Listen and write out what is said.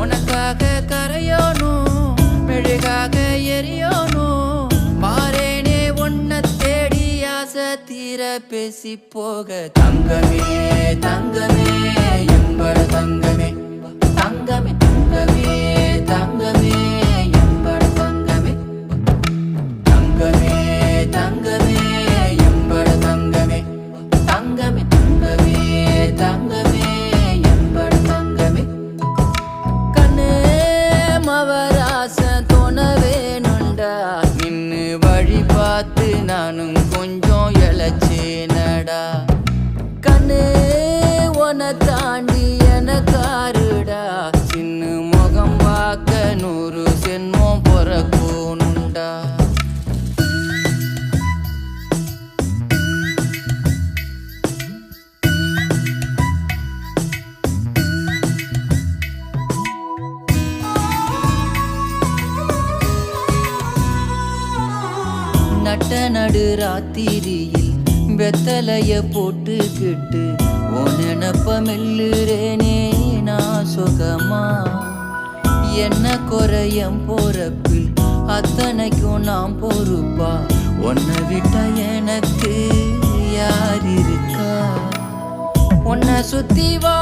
உனக்காக கரையோனும் மெழுகாக எரியோனும் மாறேனே உன்னை தேடி ஆசை தீர பேசி போக தங்கமே தங்கமே எம்பட தங்கமே தங்கமே தங்கமே தங்கமே எம்பட தங்கமே தங்கமே தங்கமே எம்பட தங்கமே தங்கமே தங்கமே தங்கமே எம்பட தங்கமே கண்ணே மவராசன் தோணவேனுண்டா நின்னு வழி பார்த்து நானும் கொஞ்சம் இழைச்சேனடா கண்ணே உன தாண்டி எனக்காருடா சின்ன முகம் பார்க்க 100 சென்மம் பொறக்கோனுண்டா நட்ட நடு ராத்திரியில் வெத்தலைய போட்டுக்கிட்டு உன் நினப்ப மெல்லுறேனே நான் சுகமா என்ன குறையம் போறப்பில் அத்தனைக்கும் நான் பொறுப்பா உன்னை விட்டா எனக்கு யார் இருக்கா உன்னை சுத்தி வா